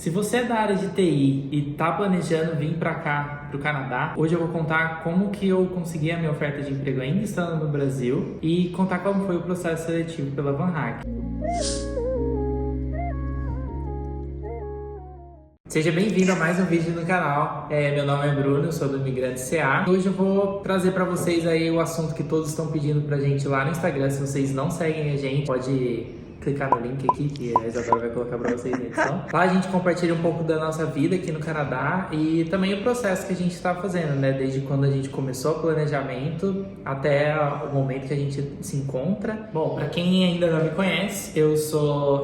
Se você é da área de TI e tá planejando vir para cá, pro Canadá, hoje eu vou contar como que eu consegui a minha oferta de emprego ainda estando no Brasil e contar como foi o processo seletivo pela VanHack. Seja bem-vindo a mais um vídeo no canal. Meu nome é Bruno, eu sou do Imigrante CA. Hoje eu vou trazer para vocês aí o assunto que todos estão pedindo pra gente lá no Instagram. Se vocês não seguem a gente, pode clicar no link aqui que a Isadora vai colocar para vocês na edição. Lá a gente compartilha um pouco da nossa vida aqui no Canadá e também o processo que a gente está fazendo, né? Desde quando a gente começou o planejamento até o momento que a gente se encontra. Bom, para quem ainda não me conhece, eu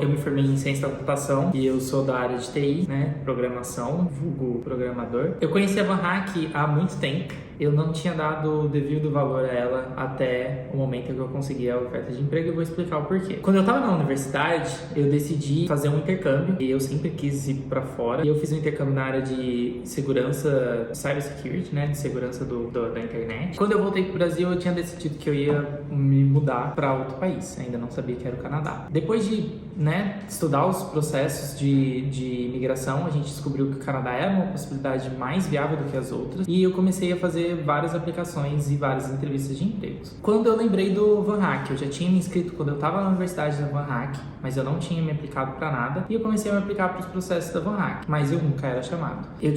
me formei em ciência da computação e eu sou da área de TI, né? Programação, vulgo programador. Eu conheci a VanHack há muito tempo. Eu não tinha dado o devido valor a ela até o momento que eu consegui a oferta de emprego e eu vou explicar o porquê. Quando eu estava na universidade, eu decidi fazer um intercâmbio e eu sempre quis ir para fora. E eu fiz um intercâmbio na área de segurança, cybersecurity, né, de segurança da internet. Quando eu voltei pro Brasil, eu tinha decidido que eu ia me mudar para outro país. Ainda não sabia que era o Canadá. Depois de, estudar os processos de imigração, a gente descobriu que o Canadá era uma possibilidade mais viável do que as outras e eu comecei a fazer várias aplicações e várias entrevistas de empregos. Quando eu lembrei do VanHack, eu já tinha me inscrito quando eu estava na universidade da VanHack, mas eu não tinha me aplicado para nada e eu comecei a me aplicar para os processos da VanHack, mas eu nunca era chamado. Eu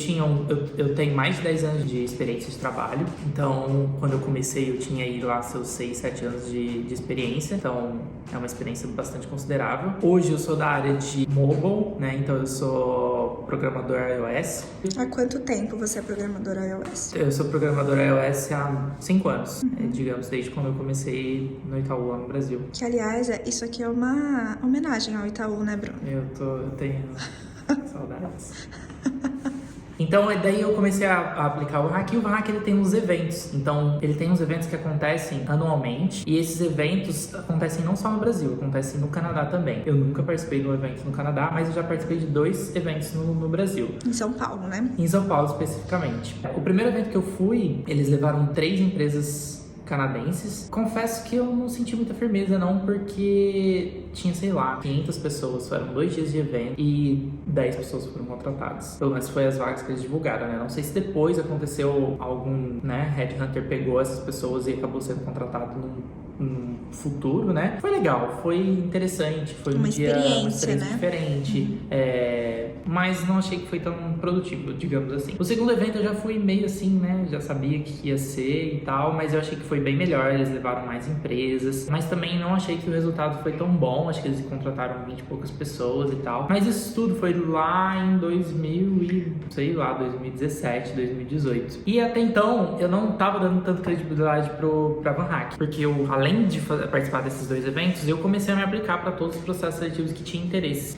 tenho mais de 10 anos de experiência de trabalho, então quando eu comecei eu tinha aí lá seus 6, 7 anos de experiência, então é uma experiência bastante considerável. Hoje eu sou da área de mobile, né? Então eu sou programador iOS. Há quanto tempo você é programador iOS? Eu sou programador iOS há 5 anos, digamos, desde quando eu comecei no Itaú lá no Brasil. Que, aliás, isso aqui é uma homenagem ao Itaú, né, Bruno? Eu tenho saudades. Então, daí eu comecei a aplicar o VanHack e o VanHack ele tem uns eventos. Então, ele tem uns eventos que acontecem anualmente e esses eventos acontecem não só no Brasil, acontecem no Canadá também. Eu nunca participei de um evento no Canadá, mas eu já participei de 2 eventos no Brasil. Em São Paulo, né? Em São Paulo, especificamente. O primeiro evento que eu fui, eles levaram 3 empresas canadenses. Confesso que eu não senti muita firmeza não, porque tinha, sei lá, 500 pessoas, foram 2 dias de evento e 10 pessoas foram contratadas. Pelo menos foi as vagas que eles divulgaram, né? Não sei se depois aconteceu algum, headhunter pegou essas pessoas e acabou sendo contratado num futuro, né? Foi legal, foi interessante, foi uma experiência né? Diferente, mas não achei que foi tão produtivo, digamos assim. O segundo evento eu já fui meio assim, né? Já sabia que ia ser e tal, mas eu achei que foi bem melhor, eles levaram mais empresas, mas também não achei que o resultado foi tão bom, acho que eles contrataram 20 e poucas pessoas e tal, mas isso tudo foi lá em 2017, 2018. E até então, eu não tava dando tanta credibilidade pra VanHack, porque eu, além de participar desses 2 eventos, eu comecei a me aplicar para todos os processos seletivos que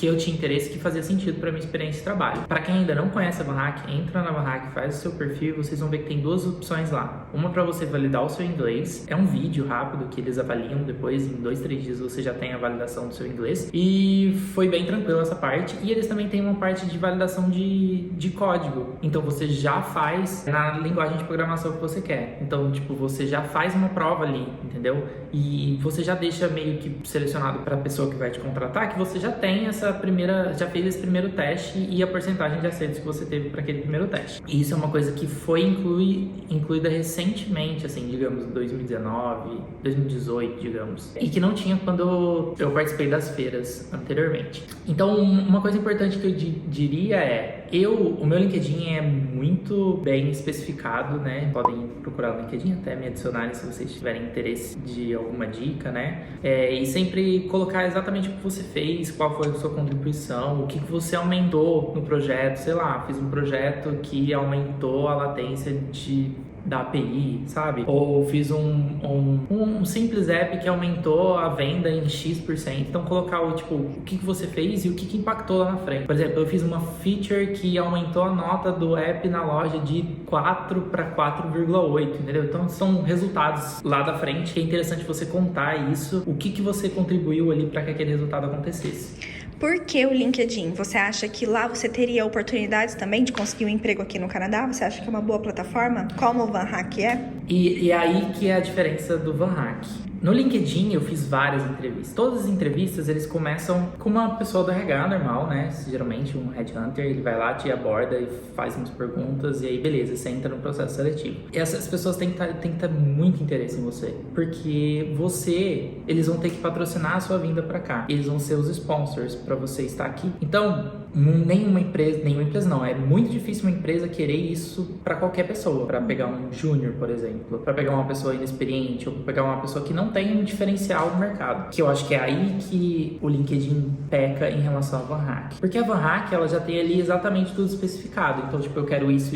eu tinha interesse, que fazia sentido para minha experiência de trabalho. Para quem ainda não conhece a VanHack, entra na VanHack, faz o seu perfil, vocês vão ver que tem 2 opções lá. Uma para você validar o seu inglês, é um vídeo rápido que eles avaliam, depois em 2, 3 dias você já tem a validação do seu inglês, e foi bem tranquilo essa parte. E eles também têm uma parte de validação de código, então você já faz na linguagem de programação que você quer, então tipo, você já faz uma prova ali, entendeu? E você já deixa meio que selecionado para a pessoa que vai te contratar que você já tem já fez esse primeiro teste e a porcentagem de acertos que você teve para aquele primeiro teste. E isso é uma coisa que foi incluída recentemente, assim, digamos, 2019, 2018, digamos, e que não tinha quando eu participei das feiras anteriormente. Então, uma coisa importante que eu diria é, o meu LinkedIn é muito bem especificado, né? Podem procurar o LinkedIn, até me adicionarem se vocês tiverem interesse de alguma dica, né? E sempre colocar exatamente o que você fez, qual foi a sua contribuição, o que você aumentou no projeto, sei lá, fiz um projeto que aumentou a latência da API, sabe? Ou fiz um simples app que aumentou a venda em X%. Então colocar o que você fez e o que impactou lá na frente. Por exemplo, eu fiz uma feature que aumentou a nota do app na loja de 4 para 4,8, entendeu? Então são resultados lá da frente que é interessante você contar isso, o que você contribuiu ali para que aquele resultado acontecesse. Por que o LinkedIn? Você acha que lá você teria oportunidades também de conseguir um emprego aqui no Canadá? Você acha que é uma boa plataforma? Como o VanHack é? E é aí que é a diferença do VanHack. No LinkedIn eu fiz várias entrevistas. Todas as entrevistas eles começam com uma pessoa do RH normal, né? Geralmente um headhunter, ele vai lá, te aborda e faz umas perguntas e aí beleza, você entra no processo seletivo. E essas pessoas têm que ter muito interesse em você, porque eles vão ter que patrocinar a sua vinda pra cá. Eles vão ser os sponsors pra você estar aqui. Então, nenhuma empresa não, é muito difícil uma empresa querer isso pra qualquer pessoa, pra pegar um júnior, por exemplo, pra pegar uma pessoa inexperiente ou pra pegar uma pessoa que não tem um diferencial no mercado. Que eu acho que é aí que o LinkedIn peca em relação à VanHack. Porque a VanHack, ela já tem ali exatamente tudo especificado. Então, tipo, eu quero isso,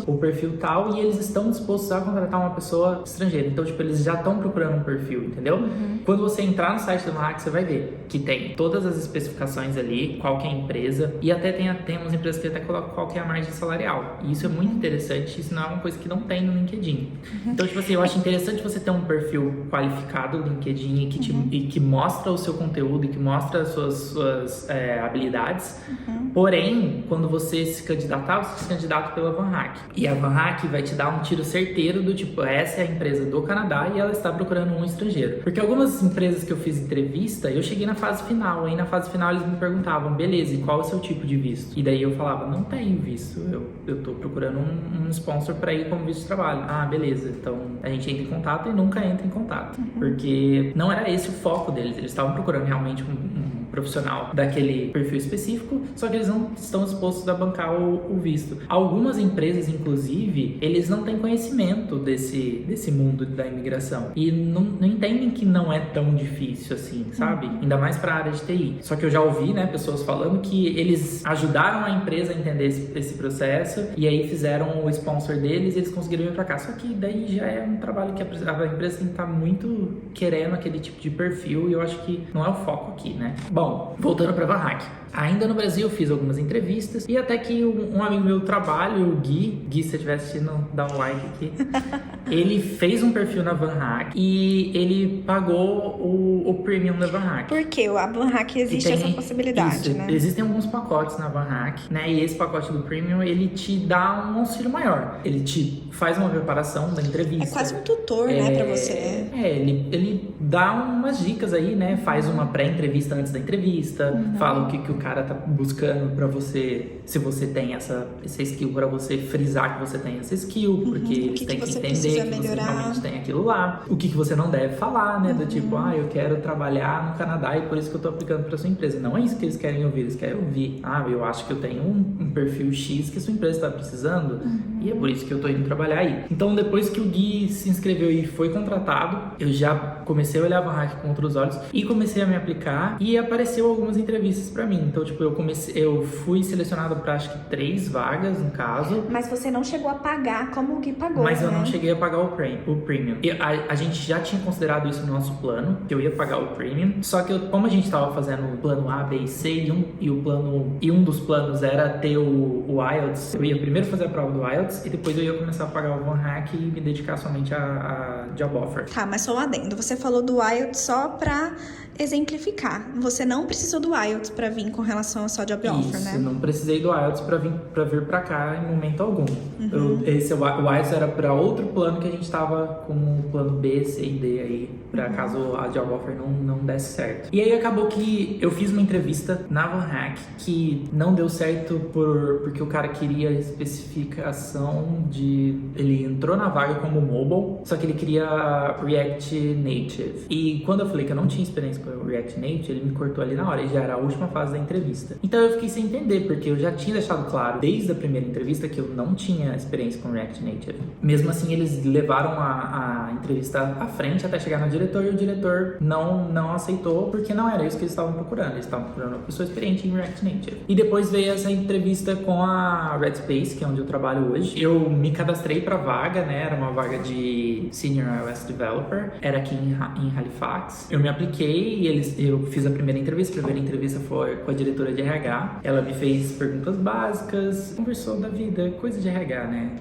o perfil tal, e eles estão dispostos a contratar uma pessoa estrangeira. Então, tipo, eles já estão procurando um perfil, entendeu? Quando você entrar no site da VanHack, você vai ver que tem todas as especificações ali, qual que é a empresa, e até tem umas empresas que até colocam qual que é a margem salarial. E isso é muito interessante, isso não é uma coisa que não tem no LinkedIn. Então, tipo assim, eu acho interessante você ter um perfil qualificado no LinkedIn e que mostra o seu conteúdo e que mostra as suas habilidades. Porém, quando você se candidatar, você se candidata pela VanHack. E a VanHack vai te dar um tiro certeiro do tipo, essa é a empresa do Canadá e ela está procurando um estrangeiro. Porque algumas empresas que eu fiz entrevista, eu cheguei na fase final. Aí na fase final eles me perguntavam, beleza, e qual é o seu tipo de visto? E daí eu falava, não tenho visto, eu tô procurando um sponsor para ir como visto de trabalho. Ah, beleza, então a gente entra em contato e nunca entra em contato. Porque não era esse o foco deles, eles estavam procurando realmente um profissional daquele perfil específico, só que eles não estão dispostos a bancar o visto. Algumas empresas, inclusive, eles não têm conhecimento desse mundo da imigração e não entendem que não é tão difícil assim, sabe? Ainda mais para a área de TI. Só que eu já ouvi, né, pessoas falando que eles ajudaram a empresa a entender esse processo e aí fizeram o sponsor deles e eles conseguiram vir para cá. Só que daí já é um trabalho que a empresa tem que estar muito querendo aquele tipo de perfil e eu acho que não é o foco aqui, né? Bom, voltando para a VanHack. Ainda no Brasil eu fiz algumas entrevistas e até que um amigo meu do trabalho, o Gui, se você estiver assistindo, dá um like aqui. Ele fez um perfil na VanHack e ele pagou o premium da VanHack. Porque a VanHack existe essa possibilidade, né? Existem alguns pacotes na VanHack, né? E esse pacote do premium, ele te dá um auxílio maior. Ele te faz uma preparação da entrevista. É quase um tutor, né, pra você. Ele dá umas dicas aí, né? Faz uma pré-entrevista antes da entrevista, fala o que o cara tá buscando pra você, se você tem essa skill, pra você frisar que você tem essa skill, porque eles têm que entender que você realmente tem aquilo lá. O que você não deve falar, né? Do tipo, eu quero trabalhar no Canadá e por isso que eu tô aplicando pra sua empresa. Não é isso que eles querem ouvir, eles querem ouvir, eu acho que eu tenho um perfil X que a sua empresa tá precisando e é por isso que eu tô indo trabalhar aí. Então, depois que o Gui se inscreveu e foi contratado, eu já comecei a olhar a VanHack com outros olhos e comecei a me aplicar e apareceu algumas entrevistas pra mim. Então, tipo, eu fui selecionado pra acho que 3 vagas, no caso. Mas você não chegou a pagar como o Gui pagou, Mas eu né? não cheguei a pagar o premium. E a gente já tinha considerado isso no nosso plano, que eu ia pagar o premium. Só que como a gente tava fazendo o plano A, B e C, e um dos planos era ter o IELTS, eu ia primeiro fazer a prova do IELTS e depois eu ia começar a pagar o VanHack e me dedicar somente a job offer. Tá, mas só um adendo. Você falou do IELTS só pra exemplificar. Você não precisou do IELTS pra vir com relação ao só job offer, né? Isso, não precisei do IELTS pra vir pra cá em momento algum. O IELTS era pra outro plano que a gente tava com o plano B, C e D aí, pra caso a job offer não desse certo. E aí acabou que eu fiz uma entrevista na VanHack que não deu certo porque o cara queria especificação de... Ele entrou na vaga como mobile, só que ele queria React Native. E quando eu falei que eu não tinha experiência com React Native, ele me cortou ali na hora, e já era a última fase da entrevista. Então eu fiquei sem entender, porque eu já tinha deixado claro desde a primeira entrevista que eu não tinha experiência com React Native. Mesmo assim, eles levaram a entrevista à frente até chegar no diretor, e o diretor não aceitou, porque não era isso que eles estavam procurando. Eles estavam procurando uma pessoa experiente em React Native. E depois veio essa entrevista com a Red Space, que é onde eu trabalho hoje. Eu me cadastrei pra vaga, né? Era uma vaga de Senior iOS Developer. Era aqui em Halifax. Eu me apliquei e eu fiz a primeira entrevista. A primeira entrevista foi com a diretora de RH. Ela me fez perguntas básicas, conversou da vida, coisa de RH, né?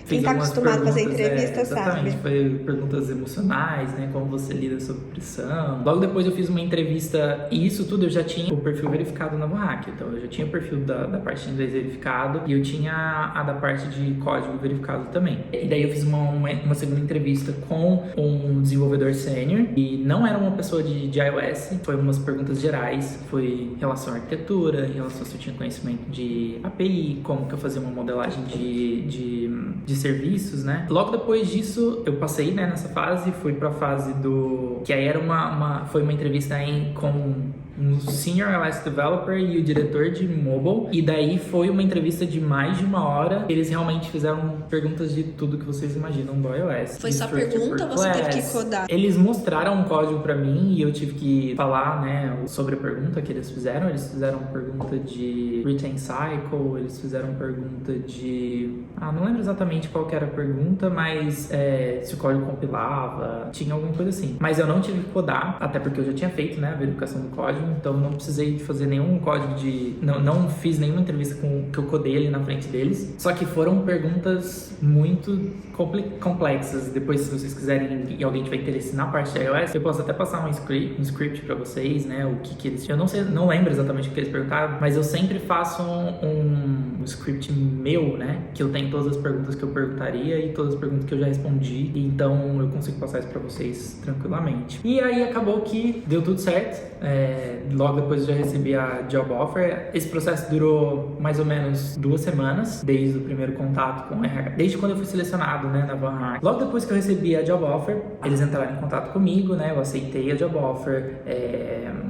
Quem tá algumas acostumado a fazer perguntas, entrevista exatamente, sabe. foi perguntas emocionais, né? Como você lida sob pressão. Logo depois eu fiz uma entrevista e isso tudo eu já tinha o perfil verificado na VanHack. Então eu já tinha o perfil da parte de inglês verificado e eu tinha a da parte de código verificado também. E daí eu fiz uma segunda entrevista com um desenvolvedor sênior e não era uma pessoa de iOS, foi umas perguntas gerais, foi em relação à arquitetura, em relação se eu tinha conhecimento de API, como que eu fazia uma modelagem de serviços, né? Logo depois disso, eu passei, né, nessa fase, fui pra fase do... que aí era foi uma entrevista com um Senior iOS Developer e o diretor de mobile. E daí foi uma entrevista de mais de 1 hora. Eles realmente fizeram perguntas de tudo que vocês imaginam do iOS. Foi só pergunta ou você teve que codar? Eles mostraram um código pra mim e eu tive que falar, né, sobre a pergunta que eles fizeram. Eles fizeram pergunta de retain cycle, eles fizeram pergunta de... não lembro exatamente qual que era a pergunta, mas se o código compilava, tinha alguma coisa assim. Mas eu não tive que codar, até porque eu já tinha feito, né, a verificação do código. Então não precisei fazer nenhum código não fiz nenhuma entrevista que eu codei ali na frente deles. Só que foram perguntas muito complexas. Depois, se vocês quiserem e alguém tiver interesse na parte de iOS, eu posso até passar um script pra vocês, né? O que eles... Eu não lembro exatamente o que eles perguntaram, mas eu sempre faço um script meu, né? Que eu tenho todas as perguntas que eu perguntaria e todas as perguntas que eu já respondi. Então eu consigo passar isso pra vocês tranquilamente. E aí acabou que deu tudo certo. Logo depois eu já recebi a job offer. Esse processo durou mais ou menos 2 semanas, desde o primeiro contato com o RH, desde quando eu fui selecionado, né, na VanHack. Logo depois que eu recebi a job offer, eles entraram em contato comigo, né, eu aceitei a job offer,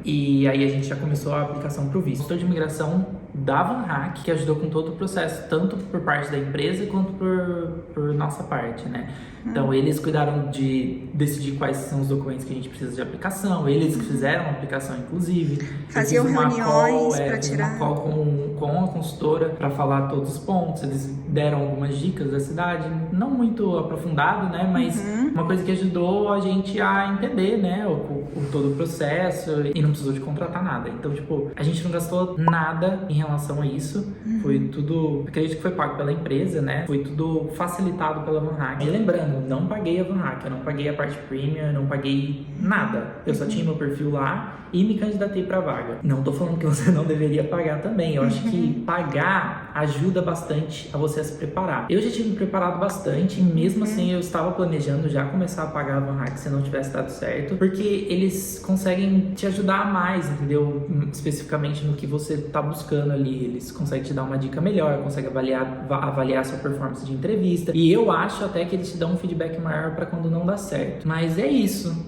e aí a gente já começou a aplicação para o visto. Gestor de imigração da VanHack, que ajudou com todo o processo, tanto por parte da empresa quanto por nossa parte, né. Então eles cuidaram de decidir quais são os documentos que a gente precisa de aplicação, eles que fizeram a aplicação, inclusive. Faziam reuniões para tirar. Uma call com a consultora para falar todos os pontos. Eles deram algumas dicas da cidade, não muito aprofundado, né? Mas uma coisa que ajudou a gente a entender, né? Todo o processo e não precisou de contratar nada. Então, tipo, a gente não gastou nada em relação a isso. Foi tudo, acredito que foi pago pela empresa, né? Foi tudo facilitado pela VanHack. E lembrando, não paguei a VanHack, eu não paguei a parte premium, eu não paguei nada. Eu só tinha meu perfil lá e me candidatei pra vaga. Não tô falando que você não deveria pagar também. Eu acho que pagar ajuda bastante a você a se preparar. Eu já tive me preparado bastante e mesmo assim eu estava planejando já começar a pagar a VanHack se não tivesse dado certo, porque eles conseguem te ajudar mais, entendeu? Especificamente no que você tá buscando ali. Eles conseguem te dar uma dica melhor, conseguem avaliar a sua performance de entrevista. E eu acho até que eles te dão um feedback maior pra quando não dá certo. Mas é isso.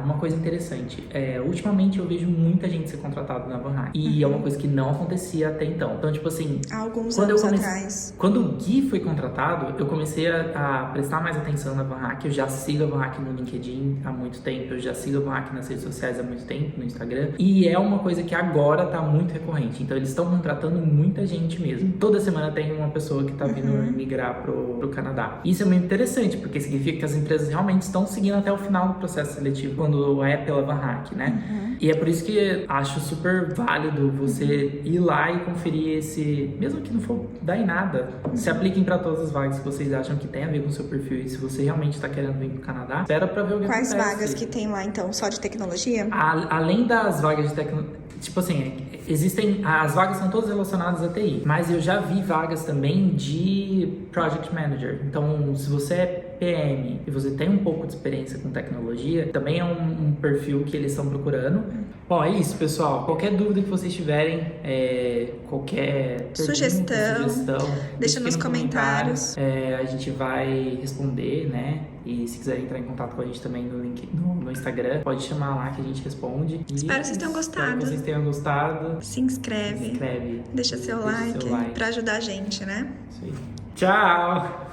Uma coisa interessante. Ultimamente eu vejo muita gente ser contratada na VanHack. E é uma coisa que não acontecia até então. Então, tipo assim... Há alguns anos atrás. Quando o Gui foi contratado, eu comecei a prestar mais atenção na VanHack. Eu já sigo a VanHack no LinkedIn há muito tempo. Eu já sigo a VanHack nas redes sociais há muito tempo, no Instagram. E é uma coisa que agora tá muito recorrente. Então, eles estão contratando muita gente mesmo. Toda semana tem uma pessoa que tá vindo migrar pro Canadá. Isso é muito interessante, porque significa que as empresas realmente estão seguindo até o final do processo seletivo, quando é pela VanHack, né? E é por isso que acho super válido você ir lá e conferir mesmo que não for dar em nada, se apliquem para todas as vagas que vocês acham que tem a ver com o seu perfil. E se você realmente está querendo vir pro Canadá, espera para ver o que acontece. Quais vagas que tem lá, então? Só de tecnologia? Além das vagas de tecnologia, tipo assim, as vagas são todas relacionadas a TI, mas eu já vi vagas também de Project Manager. Então, se você é PM e você tem um pouco de experiência com tecnologia, também é um perfil que eles estão procurando. Bom, é isso, pessoal. Qualquer dúvida que vocês tiverem, qualquer sugestão, deixa nos comentários. A gente vai responder, né? E se quiser entrar em contato com a gente também no Instagram, pode chamar lá que a gente responde. Espero que vocês tenham gostado. Espero que vocês tenham gostado. Se inscreve. Deixa seu like pra ajudar a gente, né? Isso aí. Tchau!